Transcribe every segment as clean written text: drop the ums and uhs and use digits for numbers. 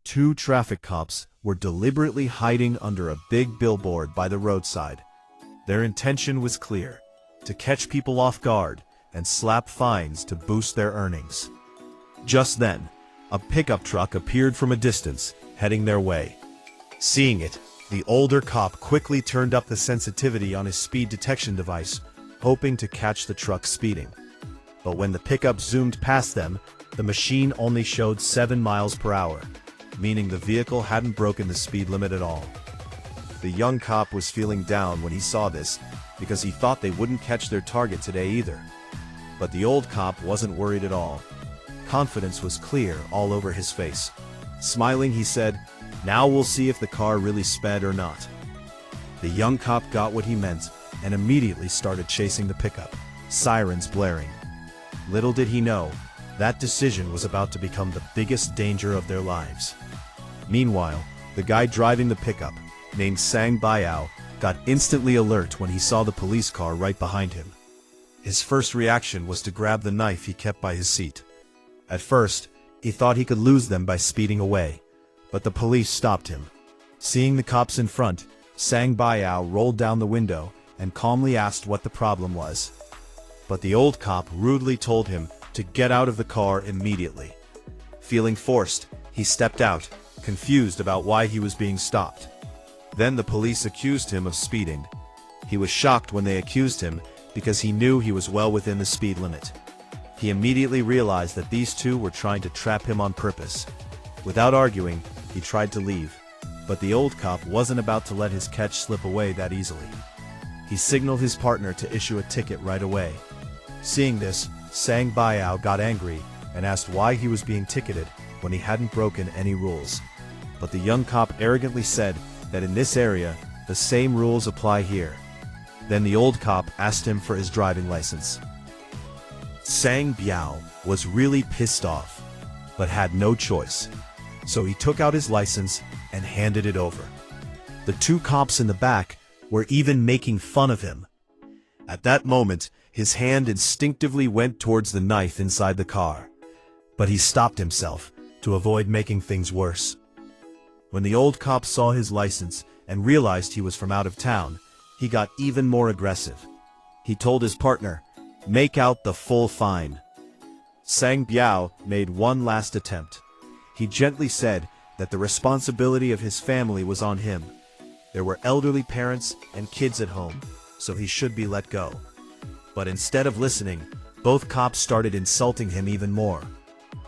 2 traffic cops were deliberately hiding under a big billboard by the roadside. Their intention was clear: to catch people off guard and slap fines to boost their earnings. Just then, a pickup truck appeared from a distance, heading their way. Seeing it, the older cop quickly turned up the sensitivity on his speed detection device, hoping to catch the truck speeding. But when the pickup zoomed past them, the machine only showed 7 miles per hour, meaning the vehicle hadn't broken the speed limit at all. The young cop was feeling down when he saw this, because he thought they wouldn't catch their target today either. But the old cop wasn't worried at all. Confidence was clear all over his face. Smiling, he said, "Now we'll see if the car really sped or not." The young cop got what he meant and immediately started chasing the pickup, sirens blaring. Little did he know, that decision was about to become the biggest danger of their lives. Meanwhile, the guy driving the pickup, named Byau, got instantly alert when he saw the police car right behind him. His first reaction was to grab the knife he kept by his seat. At first, he thought he could lose them by speeding away, but the police stopped him. Seeing the cops in front, Byau rolled down the window and calmly asked what the problem was. But the old cop rudely told him to get out of the car immediately. Feeling forced, he stepped out, confused about why he was being stopped. Then the police accused him of speeding. He was shocked when they accused him because he knew he was well within the speed limit. He immediately realized that these two were trying to trap him on purpose. Without arguing, he tried to leave, but the old cop wasn't about to let his catch slip away that easily. He signaled his partner to issue a ticket right away. Seeing this, Byau got angry and asked why he was being ticketed when he hadn't broken any rules. But the young cop arrogantly said that in this area, the same rules apply here. Then the old cop asked him for his driving license. Byau was really pissed off, but had no choice. So he took out his license and handed it over. The 2 cops in the back were even making fun of him. At that moment, his hand instinctively went towards the knife inside the car, but he stopped himself to avoid making things worse. When the old cop saw his license and realized he was from out of town, he got even more aggressive. He told his partner, "Make out the full fine." Byau made one last attempt. He gently said that the responsibility of his family was on him. There were elderly parents and kids at home, so he should be let go. But instead of listening, both cops started insulting him even more.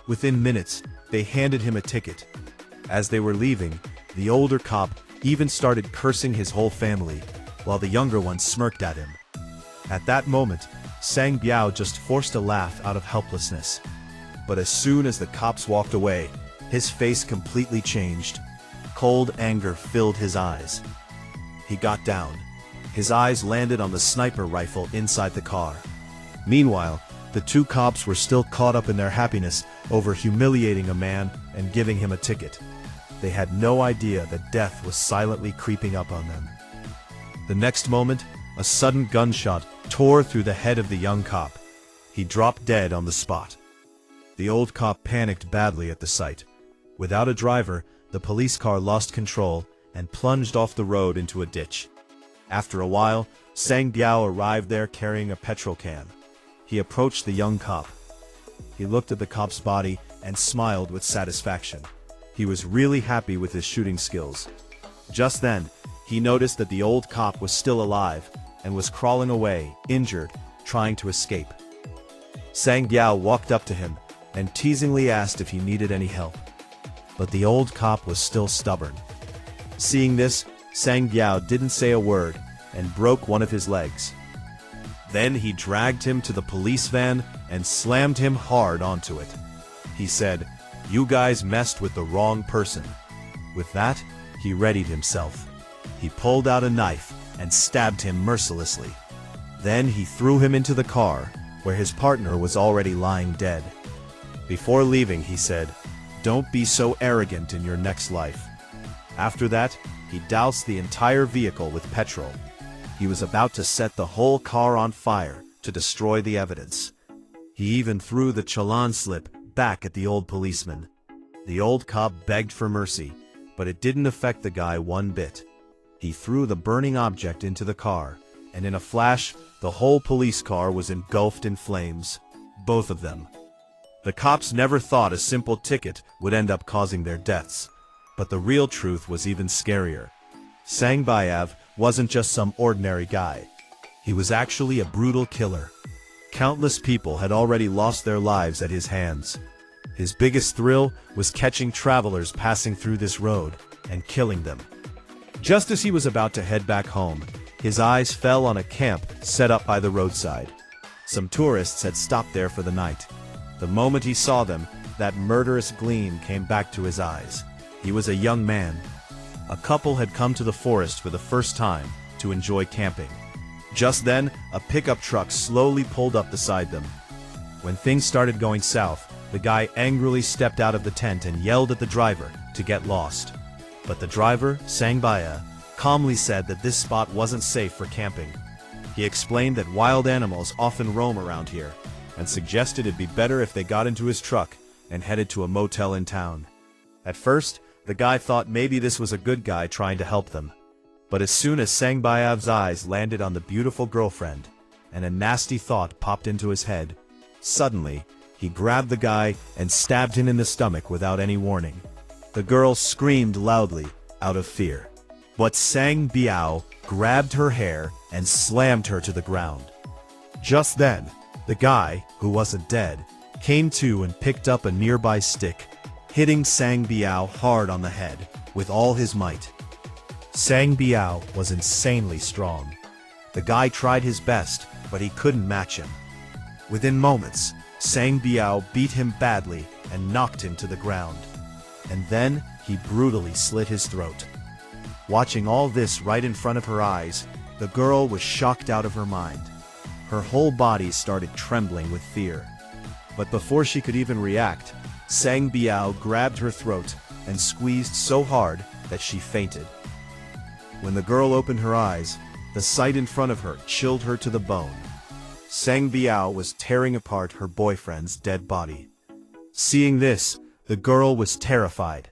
Within minutes, they handed him a ticket. As they were leaving, the older cop even started cursing his whole family, while the younger one smirked at him. At that moment, Byau just forced a laugh out of helplessness. But as soon as the cops walked away, his face completely changed. Cold anger filled his eyes. He got down. His eyes landed on the sniper rifle inside the car. Meanwhile, the 2 cops were still caught up in their happiness over humiliating a man and giving him a ticket. They had no idea that death was silently creeping up on them. The next moment, a sudden gunshot tore through the head of the young cop. He dropped dead on the spot. The old cop panicked badly at the sight. Without a driver, the police car lost control and plunged off the road into a ditch. After a while, Byau arrived there carrying a petrol can. He approached the young cop. He looked at the cop's body and smiled with satisfaction. He was really happy with his shooting skills. Just then, he noticed that the old cop was still alive and was crawling away, injured, trying to escape. Byau walked up to him and teasingly asked if he needed any help. But the old cop was still stubborn. Seeing this, Byau didn't say a word and broke one of his legs. Then he dragged him to the police van and slammed him hard onto it. He said, "You guys messed with the wrong person." With that, he readied himself. He pulled out a knife and stabbed him mercilessly. Then he threw him into the car, where his partner was already lying dead. Before leaving, he said, "Don't be so arrogant in your next life." After that, he doused the entire vehicle with petrol. He was about to set the whole car on fire to destroy the evidence. He even threw the challan slip back at the old policeman. The old cop begged for mercy, but it didn't affect the guy one bit. He threw the burning object into the car, and in a flash, the whole police car was engulfed in flames. Both of them. The cops never thought a simple ticket would end up causing their deaths. But the real truth was even scarier. Byau wasn't just some ordinary guy. He was actually a brutal killer. Countless people had already lost their lives at his hands. His biggest thrill was catching travelers passing through this road and killing them. Just as he was about to head back home, his eyes fell on a camp set up by the roadside. Some tourists had stopped there for the night. The moment he saw them, that murderous gleam came back to his eyes. He was a young man. A couple had come to the forest for the first time to enjoy camping. Just then, a pickup truck slowly pulled up beside them. When things started going south, the guy angrily stepped out of the tent and yelled at the driver to get lost. But the driver, Byau, calmly said that this spot wasn't safe for camping. He explained that wild animals often roam around here, and suggested it'd be better if they got into his truck and headed to a motel in town. At first, the guy thought maybe this was a good guy trying to help them. But as soon as Byau's eyes landed on the beautiful girlfriend, and a nasty thought popped into his head, suddenly, he grabbed the guy and stabbed him in the stomach without any warning. The girl screamed loudly, out of fear. But Byau grabbed her hair and slammed her to the ground. Just then, the guy, who wasn't dead, came to and picked up a nearby stick, hitting Byau hard on the head with all his might. Byau was insanely strong. The guy tried his best, but he couldn't match him. Within moments, Byau beat him badly and knocked him to the ground. And then he brutally slit his throat. Watching all this right in front of her eyes, the girl was shocked out of her mind. Her whole body started trembling with fear. But before she could even react, Byau grabbed her throat and squeezed so hard that she fainted. When the girl opened her eyes, the sight in front of her chilled her to the bone. Byau was tearing apart her boyfriend's dead body. Seeing this, the girl was terrified.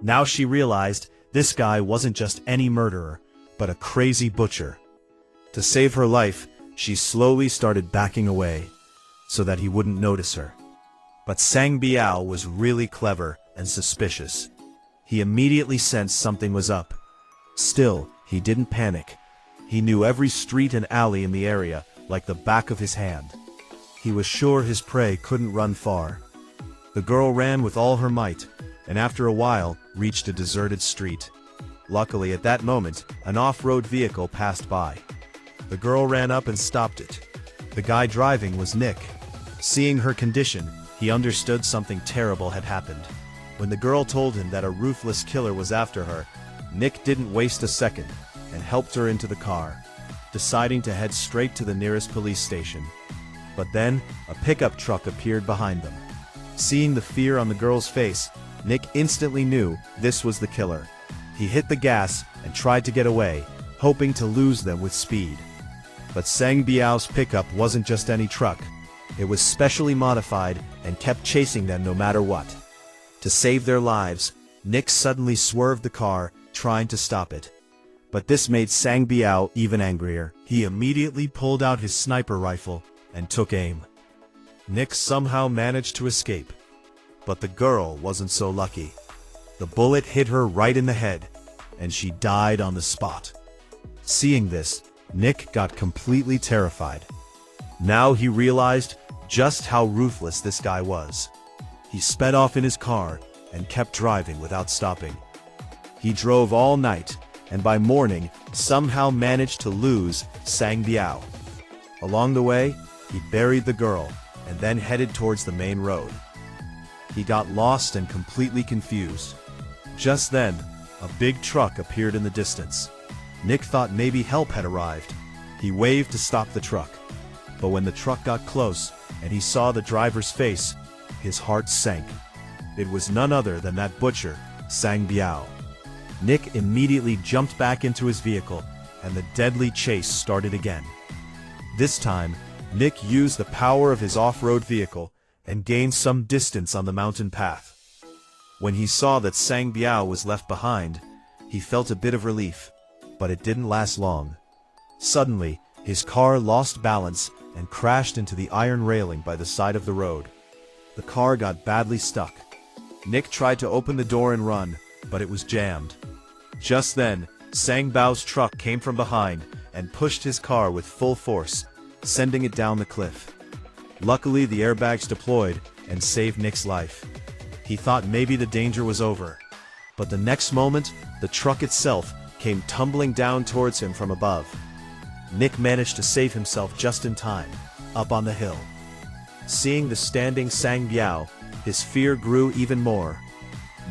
Now she realized this guy wasn't just any murderer, but a crazy butcher. To save her life, she slowly started backing away, so that he wouldn't notice her. But Byau was really clever and suspicious. He immediately sensed something was up. Still, he didn't panic. He knew every street and alley in the area like the back of his hand. He was sure his prey couldn't run far. The girl ran with all her might, and after a while reached a deserted street. Luckily, at that moment, an off-road vehicle passed by. The girl ran up and stopped it. The guy driving was Nick. Seeing her condition, he understood something terrible had happened. When the girl told him that a ruthless killer was after her, Nick didn't waste a second and helped her into the car, deciding to head straight to the nearest police station. But then, a pickup truck appeared behind them. Seeing the fear on the girl's face, Nick instantly knew this was the killer. He hit the gas and tried to get away, hoping to lose them with speed. But Byau's pickup wasn't just any truck. It was specially modified and kept chasing them no matter what. To save their lives, Nick suddenly swerved the car, trying to stop it. But this made Byau even angrier. He immediately pulled out his sniper rifle and took aim. Nick somehow managed to escape, but the girl wasn't so lucky. The bullet hit her right in the head, and she died on the spot. Seeing this, Nick got completely terrified. Now he realized just how ruthless this guy was. He sped off in his car and kept driving without stopping. He drove all night, and by morning somehow managed to lose Byau. Along the way, he buried the girl and then headed towards the main road. He got lost and completely confused. Just then, a big truck appeared in the distance. Nick thought maybe help had arrived. He waved to stop the truck. But when the truck got close and he saw the driver's face, his heart sank. It was none other than that butcher, Byau. Nick immediately jumped back into his vehicle, and the deadly chase started again. This time, Nick used the power of his off-road vehicle and gained some distance on the mountain path. When he saw that Sang Byau was left behind, he felt a bit of relief, but it didn't last long. Suddenly, his car lost balance and crashed into the iron railing by the side of the road. The car got badly stuck. Nick tried to open the door and run, but it was jammed. Just then, Sang Byau's truck came from behind and pushed his car with full force, sending it down the cliff. Luckily, the airbags deployed and saved Nick's life. He thought maybe the danger was over, but the next moment, the truck itself came tumbling down towards him from above. Nick managed to save himself just in time, up on the hill. Seeing the standing Sang Byau, his fear grew even more.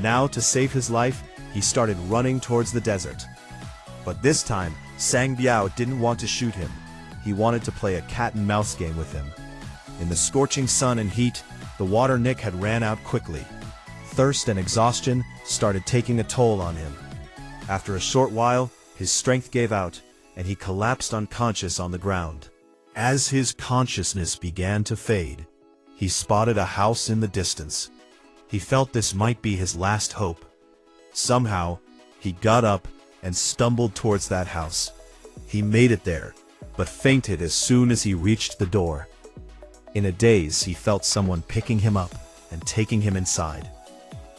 Now, to save his life, he started running towards the desert. But this time, Sang Byau didn't want to shoot him. He wanted to play a cat-and-mouse game with him. In the scorching sun and heat, the water Nick had ran out quickly. Thirst and exhaustion started taking a toll on him. After a short while, his strength gave out, and he collapsed unconscious on the ground. As his consciousness began to fade, he spotted a house in the distance. He felt this might be his last hope. Somehow, he got up and stumbled towards that house. He made it there, but fainted as soon as he reached the door. In a daze, he felt someone picking him up and taking him inside.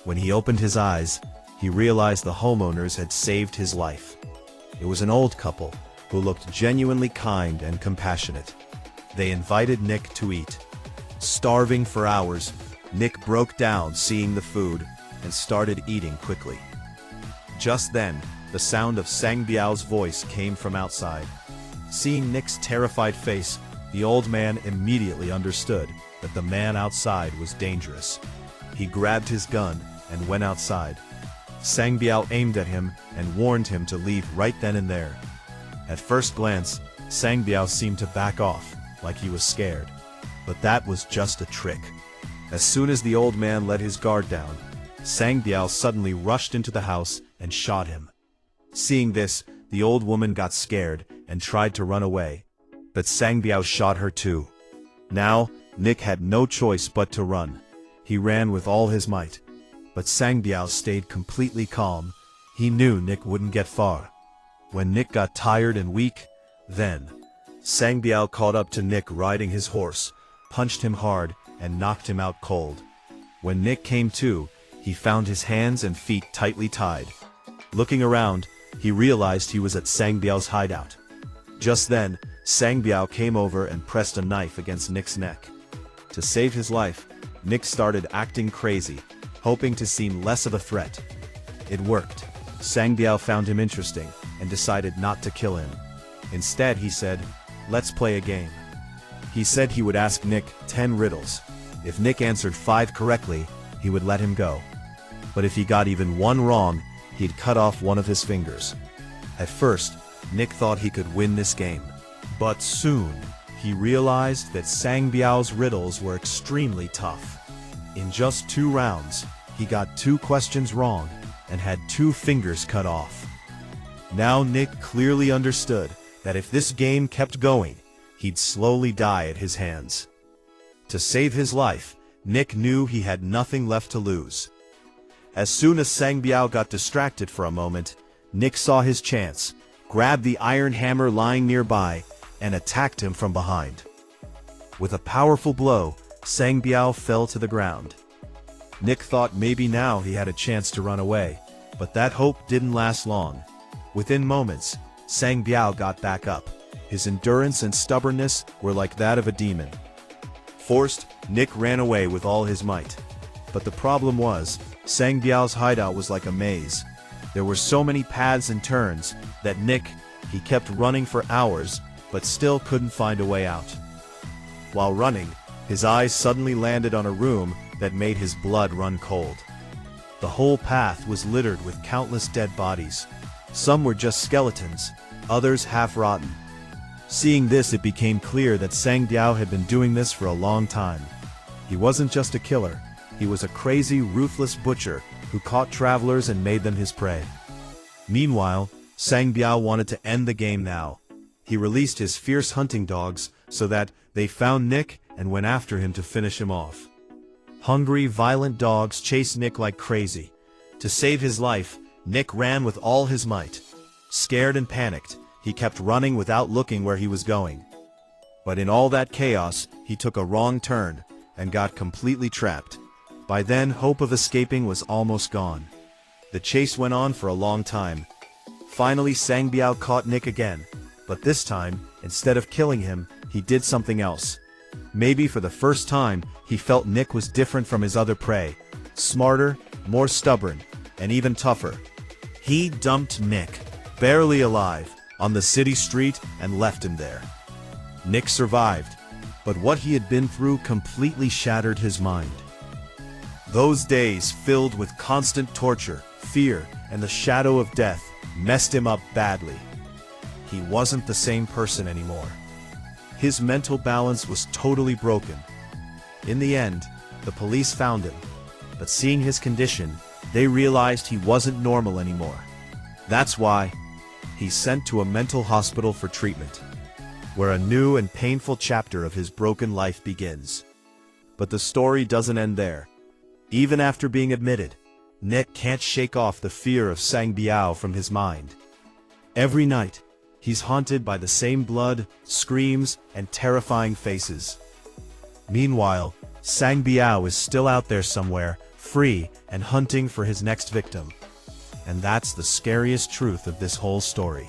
When he opened his eyes, he realized the homeowners had saved his life. It was an old couple who looked genuinely kind and compassionate. They invited Nick to eat. Starving for hours, Nick broke down seeing the food and started eating quickly. Just then, the sound of Sang Byau's voice came from outside. Seeing Nick's terrified face, the old man immediately understood that the man outside was dangerous. He grabbed his gun and went outside. Sang Byau aimed at him and warned him to leave right then and there. At first glance, Sang Byau seemed to back off, like he was scared. But that was just a trick. As soon as the old man let his guard down, Sang Byau suddenly rushed into the house and shot him. Seeing this, the old woman got scared and tried to run away. But Sang Byau shot her too. Now, Nick had no choice but to run. He ran with all his might. But Sang Byau stayed completely calm. He knew Nick wouldn't get far. When Nick got tired and weak, then Sang Byau caught up to Nick riding his horse, punched him hard, and knocked him out cold. When Nick came to, he found his hands and feet tightly tied. Looking around, he realized he was at Sang Byau's hideout. Just then, Sang Byau came over and pressed a knife against Nick's neck. To save his life, Nick started acting crazy, hoping to seem less of a threat. It worked. Sang Byau found him interesting and decided not to kill him. Instead, he said, "Let's play a game." He said he would ask Nick 10 riddles. If Nick answered 5 correctly, he would let him go. But if he got even one wrong, he'd cut off one of his fingers. At first, Nick thought he could win this game. But soon, he realized that Sang Byau's riddles were extremely tough. In just 2 rounds, he got 2 questions wrong and had 2 fingers cut off. Now Nick clearly understood that if this game kept going, he'd slowly die at his hands. To save his life, Nick knew he had nothing left to lose. As soon as Sang Byau got distracted for a moment, Nick saw his chance, grabbed the iron hammer lying nearby, and attacked him from behind. With a powerful blow, Sang Byau fell to the ground. Nick thought maybe now he had a chance to run away, but that hope didn't last long. Within moments, Sang Byau got back up. His endurance and stubbornness were like that of a demon. Forced, Nick ran away with all his might. But the problem was, Sang Byau's hideout was like a maze. There were so many paths and turns that Nick, he kept running for hours, but still couldn't find a way out. While running, his eyes suddenly landed on a room that made his blood run cold. The whole path was littered with countless dead bodies. Some were just skeletons, others half-rotten. Seeing this, it became clear that Sang Byau had been doing this for a long time. He wasn't just a killer, he was a crazy, ruthless butcher who caught travelers and made them his prey. Meanwhile, Sang Byau wanted to end the game now. He released his fierce hunting dogs so that they found Nick and went after him to finish him off. Hungry, violent dogs chased Nick like crazy. To save his life, Nick ran with all his might. Scared and panicked, he kept running without looking where he was going. But in all that chaos, he took a wrong turn and got completely trapped. By then, hope of escaping was almost gone. The chase went on for a long time. Finally, Byau caught Nick again, but this time, instead of killing him, he did something else. Maybe for the first time, he felt Nick was different from his other prey, smarter, more stubborn, and even tougher. He dumped Nick, barely alive, on the city street and left him there. Nick survived, but what he had been through completely shattered his mind. Those days, filled with constant torture, fear, and the shadow of death, messed him up badly. He wasn't the same person anymore. His mental balance was totally broken. In the end, the police found him, but seeing his condition, they realized he wasn't normal anymore. That's why he's sent to a mental hospital for treatment, where a new and painful chapter of his broken life begins. But the story doesn't end there. Even after being admitted, Nick can't shake off the fear of Byau from his mind. Every night, he's haunted by the same blood, screams, and terrifying faces. Meanwhile, Byau is still out there somewhere, free and hunting for his next victim. And that's the scariest truth of this whole story.